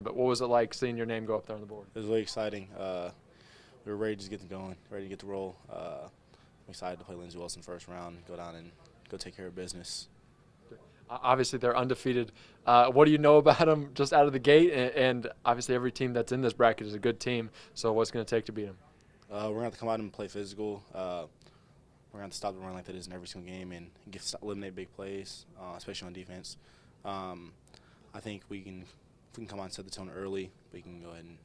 But what was it like seeing your name go up there on the board? It was really exciting. We were ready to just get going, ready to get the roll. I'm excited to play Lindsey Wilson first round, go down and go take care of business. Obviously, they're undefeated. What do you know about them just out of the gate? And obviously, every team that's in this bracket is a good team. So what's going to take to beat them? We're going to have to come out and play physical. We're going to have to stop the run like that is in every single game and eliminate big plays, especially on defense. I think if we can come out and set the tone early, we can go ahead and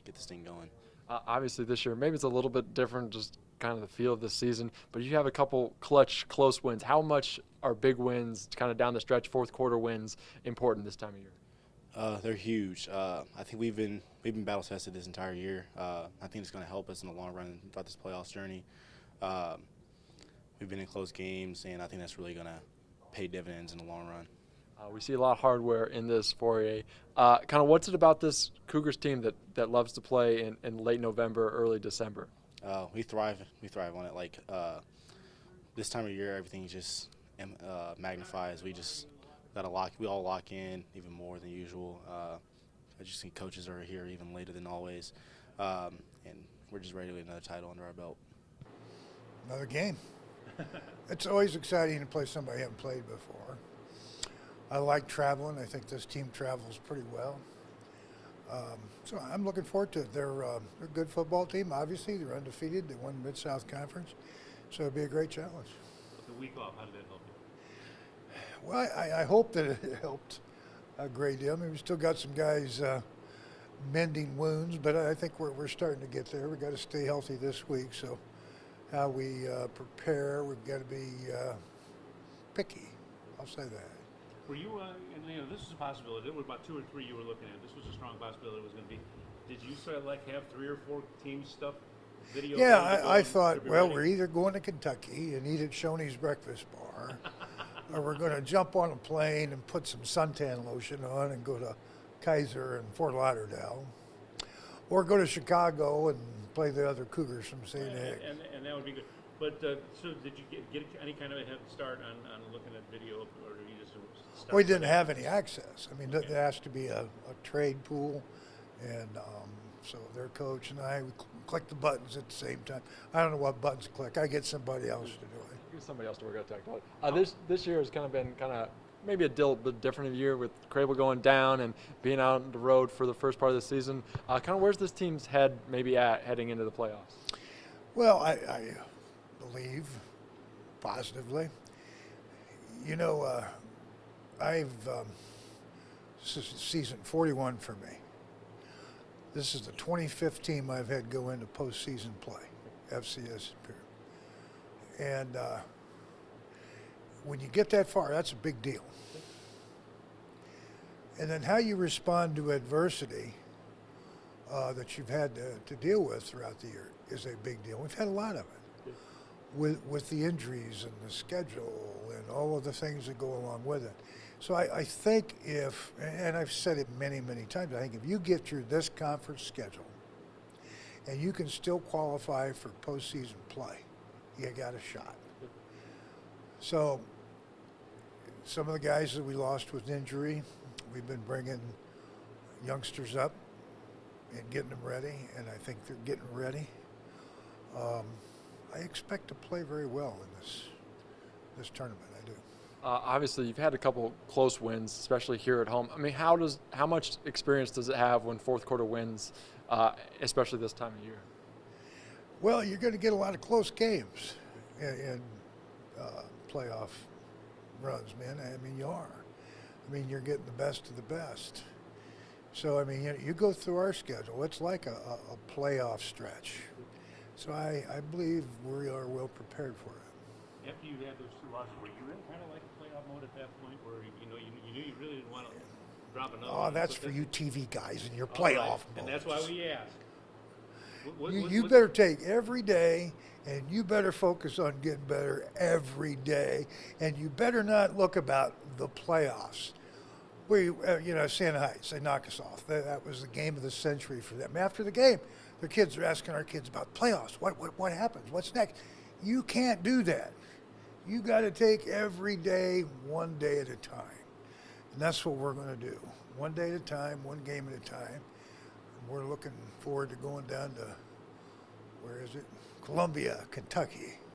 get this thing going. Obviously, this year, maybe it's a little bit different, just kind of the feel of the season, but you have a couple clutch, close wins. How much are big wins, kind of down the stretch, fourth quarter wins, important this time of year? They're huge. I think we've been battle tested this entire year. I think it's going to help us in the long run throughout this playoffs journey. We've been in close games, and I think that's really going to pay dividends in the long run. We see a lot of hardware in this 4A. Kind of what's it about this Cougars team that loves to play in late November, early December? We thrive on it. Like this time of year, everything just magnifies. We all lock in even more than usual. I just think coaches are here even later than always, and we're just ready to get another title under our belt. Another game. It's always exciting to play somebody I haven't played before. I like traveling. I think this team travels pretty well. So I'm looking forward to it. They're a good football team, obviously. They're undefeated. They won the Mid-South Conference. So it'll be a great challenge. The week off, how did that help you? Well, I hope that it helped a great deal. I mean, we still got some guys mending wounds, but I think we're starting to get there. We've got to stay healthy this week. So how we prepare, we've got to be picky. I'll say that. Were you, and this was a possibility. There were about 2 or 3 you were looking at. This was a strong possibility it was going to be. Did you sort of like have 3 or 4 team stuff, video? Yeah, I thought, well, we're either going to Kentucky and eat at Shoney's Breakfast Bar, or we're going to jump on a plane and put some suntan lotion on and go to Kaiser and Fort Lauderdale, or go to Chicago and play the other Cougars from St. Ag. And that would be good. But so did you get any kind of a head start on looking at video, or did you just start? We didn't have any access. I mean, there has to be a trade pool, and so their coach and I, we click the buttons at the same time. I don't know what buttons to click. I get somebody else to do it. Get somebody else to work out technically. This year has kind of been maybe a bit different year with Crable going down and being out on the road for the first part of the season. Kind of where's this team's head maybe at heading into the playoffs? Well, I believe positively. You know, this is season 41 for me. This is the 25th team I've had go into postseason play, FCS period. And when you get that far, that's a big deal. And then how you respond to adversity that you've had to deal with throughout the year is a big deal. We've had a lot of it. With the injuries and the schedule and all of the things that go along with it. So I think and I've said it many, many times, I think if you get through this conference schedule and you can still qualify for postseason play, you got a shot. So some of the guys that we lost with injury, we've been bringing youngsters up and getting them ready, and I think they're getting ready. I expect to play very well in this tournament. I do. Obviously, you've had a couple close wins, especially here at home. I mean, how much experience does it have when fourth quarter wins, especially this time of year? Well, you're going to get a lot of close games in playoff runs, man. I mean, you are. I mean, you're getting the best of the best. So, I mean, you go through our schedule. It's like a playoff stretch. So I believe we are well prepared for it. After you had those 2 losses, were you in kind of like playoff mode at that point, where you knew you really didn't want to drop another? Oh, that's for you TV guys and your playoff mode. And that's why we ask. You better take every day, and you better focus on getting better every day, and you better not look about the playoffs. Santa Heights, they knock us off. That was the game of the century for them. After the game, the kids are asking our kids about playoffs. What happens? What's next? You can't do that. You got to take every day, one day at a time. And that's what we're going to do. one day at a time, one game at a time. We're looking forward to going down to, where is it? Columbia, Kentucky.